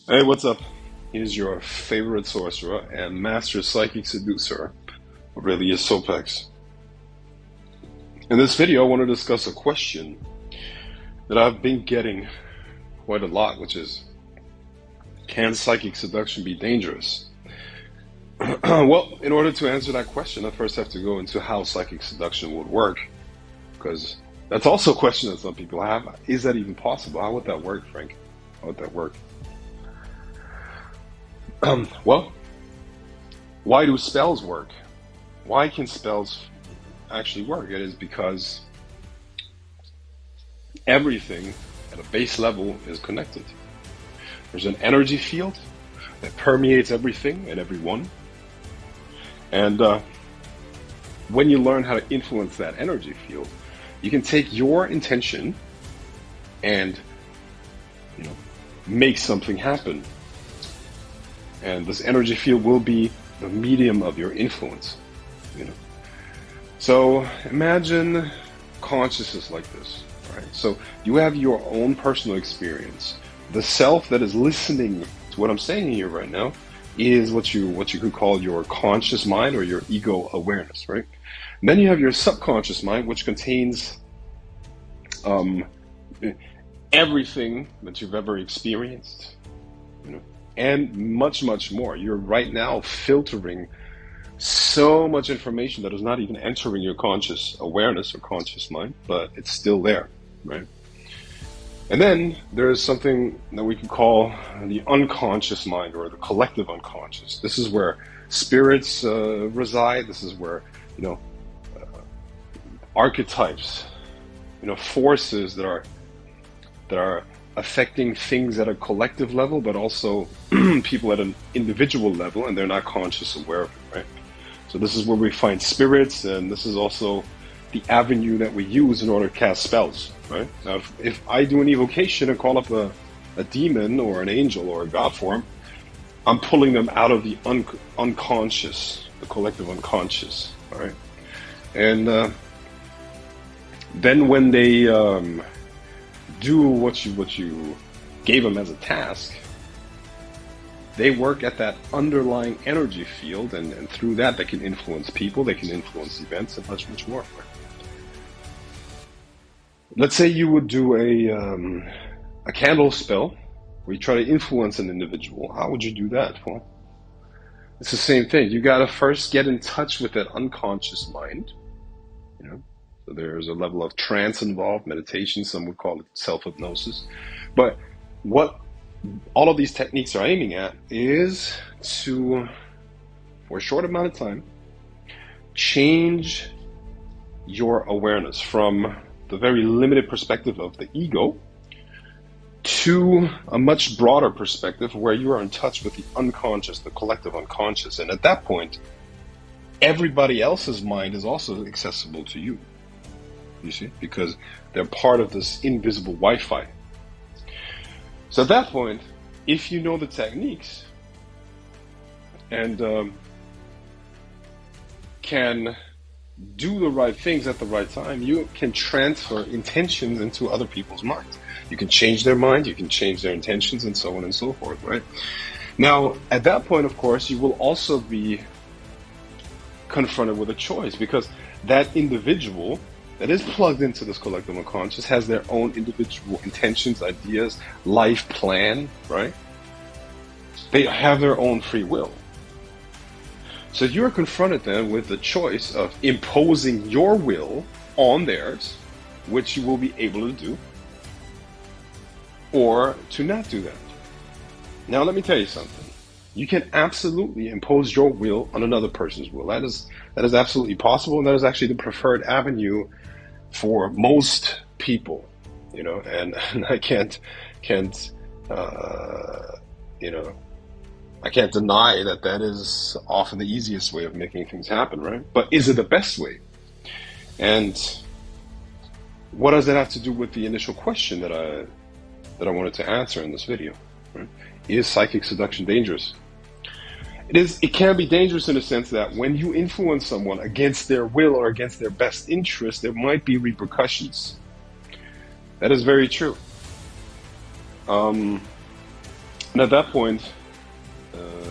Hey, what's up? Here's your favorite sorcerer and master psychic seducer, Aurelius Sopex. In this video, I want to discuss a question that I've been getting quite a lot, which is, can psychic seduction be dangerous? Well, in order to answer that question, I first have to go into how psychic seduction would work, because that's also a question that some people have. Is that even possible? How would that work, Frank? How would that work? Well, why do spells work? Why can spells actually work? It is because everything at a base level is connected. There's an energy field that permeates everything and everyone. And when you learn how to influence that energy field, you can take your intention and make something happen. And this energy field will be the medium of your influence. So imagine consciousness like this, right? So you have your own personal experience. The self that is listening to what I'm saying here right now is what you could call your conscious mind or your ego awareness, right? And then you have your subconscious mind, which contains everything that you've ever experienced, and much, much more. You're right now filtering so much information that is not even entering your conscious awareness or conscious mind, but it's still there, right? And then there's something that we could call the unconscious mind or the collective unconscious. This is where spirits reside. This is where, archetypes, forces that are affecting things at a collective level, but also people at an individual level, and they're not conscious aware of it, right? So this is where we find spirits, and this is also the avenue that we use in order to cast spells, right? Now, if I do an evocation and call up a demon or an angel or a god form, I'm pulling them out of the unconscious, the collective unconscious, all right? And then when they do what you gave them as a task, they work at that underlying energy field, and through that they can influence people, they can influence events, and much, much more. Let's say you would do a candle spell where you try to influence an individual. How would you do that? Well, it's the same thing. You got to first get in touch with that unconscious mind, So there's a level of trance involved, meditation, some would call it self-hypnosis. But what all of these techniques are aiming at is to, for a short amount of time, change your awareness from the very limited perspective of the ego to a much broader perspective where you are in touch with the unconscious, the collective unconscious. And at that point, everybody else's mind is also accessible to you. You see, because they're part of this invisible Wi-Fi. So at that point, if you know the techniques and can do the right things at the right time, you can transfer intentions into other people's minds. You can change their mind, you can change their intentions, and so on and so forth, right? Now, at that point, of course, you will also be confronted with a choice, because that individual that is plugged into this collective unconscious has their own individual intentions, ideas, life plan, right? They have their own free will. So you're confronted then with the choice of imposing your will on theirs, which you will be able to do, or to not do that. Now let me tell you something. You can absolutely impose your will on another person's will. That is absolutely possible, and that is actually the preferred avenue for most people, and I can't deny that is often the easiest way of making things happen, right? But is it the best way? And what does that have to do with the initial question that I wanted to answer in this video, right? Is psychic seduction dangerous? It can be dangerous in the sense that when you influence someone against their will or against their best interest, there might be repercussions. That is very true. And at that point,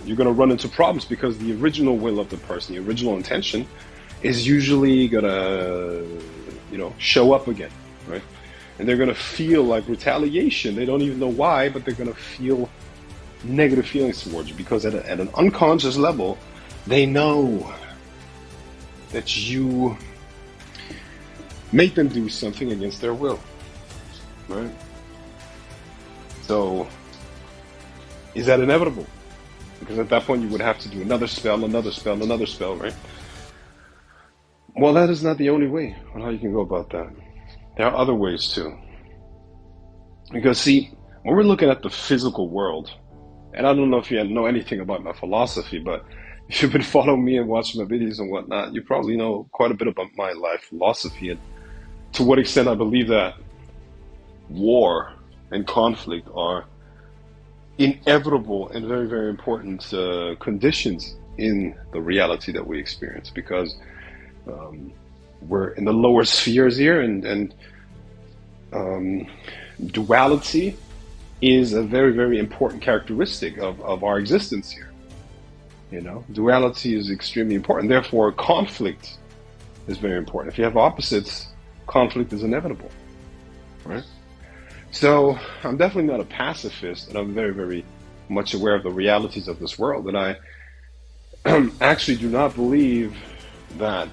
you're going to run into problems because the original will of the person, the original intention, is usually going to, show up again, right? And they're going to feel like retaliation. They don't even know why, but they're going to feel negative feelings towards you because at an unconscious level, they know that you make them do something against their will, right? So, is that inevitable? Because at that point you would have to do another spell, another spell, another spell, right? Well, that is not the only way on how you can go about that. There are other ways too. Because see, when we're looking at the physical world, and I don't know if you know anything about my philosophy, but if you've been following me and watching my videos and whatnot, you probably know quite a bit about my life philosophy and to what extent I believe that war and conflict are inevitable and very, very important conditions in the reality that we experience, because we're in the lower spheres here, and duality is a very, very important characteristic of our existence here. Duality is extremely important. Therefore, conflict is very important. If you have opposites, conflict is inevitable, right? So I'm definitely not a pacifist, and I'm very, very much aware of the realities of this world. And I actually do not believe that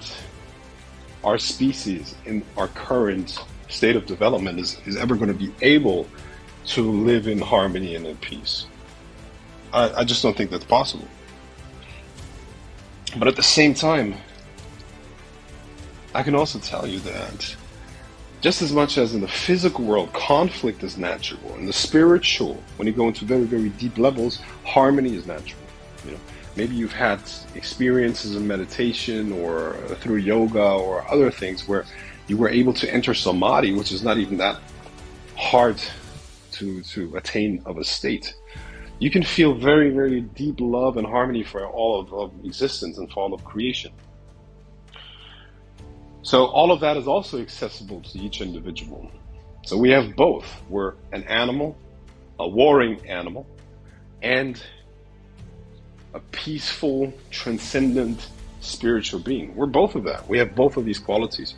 our species in our current state of development is ever going to be able to live in harmony and in peace. I just don't think that's possible. But at the same time, I can also tell you that just as much as in the physical world, conflict is natural. In the spiritual, when you go into very, very deep levels, harmony is natural. Maybe you've had experiences in meditation or through yoga or other things where you were able to enter samadhi, which is not even that hard to attain of a state. You can feel very, very deep love and harmony for all of existence and for all of creation. So all of that is also accessible to each individual. So we have both. We're an animal, a warring animal, and a peaceful, transcendent, spiritual being. We're both of that. We have both of these qualities.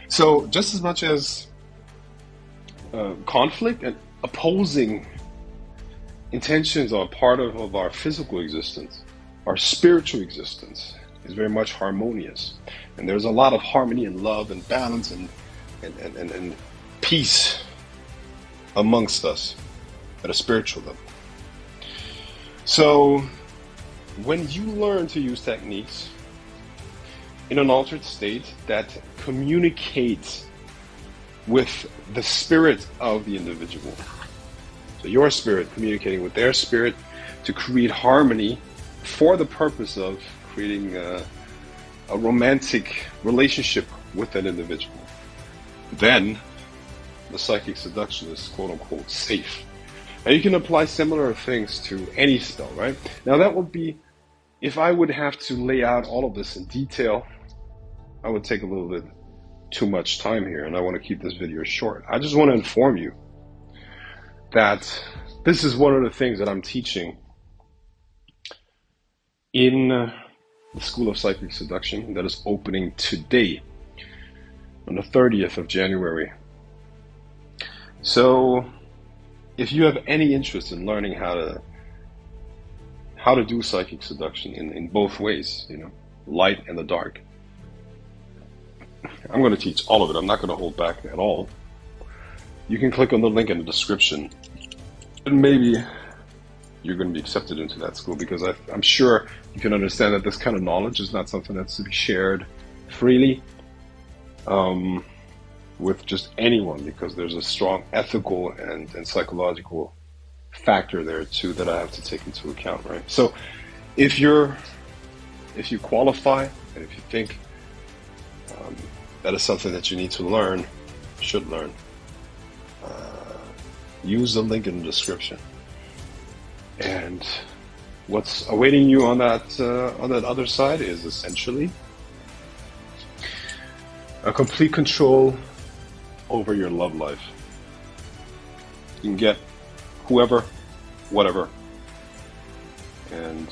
So just as much as conflict and opposing intentions are part of our physical existence, our spiritual existence is very much harmonious. And there's a lot of harmony and love and balance and peace amongst us at a spiritual level. So when you learn to use techniques in an altered state that communicates with the spirit of the individual, so your spirit communicating with their spirit to create harmony for the purpose of creating a romantic relationship with that individual, then the psychic seduction is quote unquote safe. And you can apply similar things to any spell, right? Now that would be, if I would have to lay out all of this in detail, I would take a little bit too much time here, and I want to keep this video short. I just want to inform you that this is one of the things that I'm teaching in the School of Psychic Seduction that is opening today on the 30th of January. So if you have any interest in learning how to do psychic seduction in both ways, light and the dark, I'm going to teach all of it. I'm not going to hold back at all. You can click on the link in the description, and maybe you're going to be accepted into that school, because I'm sure you can understand that this kind of knowledge is not something that's to be shared freely with just anyone, because there's a strong ethical and psychological factor there too that I have to take into account, right? So if you qualify, and if you think that is something that you need to learn, should learn, use the link in the description. And what's awaiting you on that other side is essentially a complete control over your love life. You can get whoever, whatever, and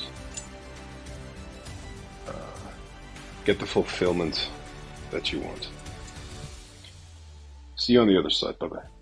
get the fulfillment that you want. See you on the other side. Bye-bye.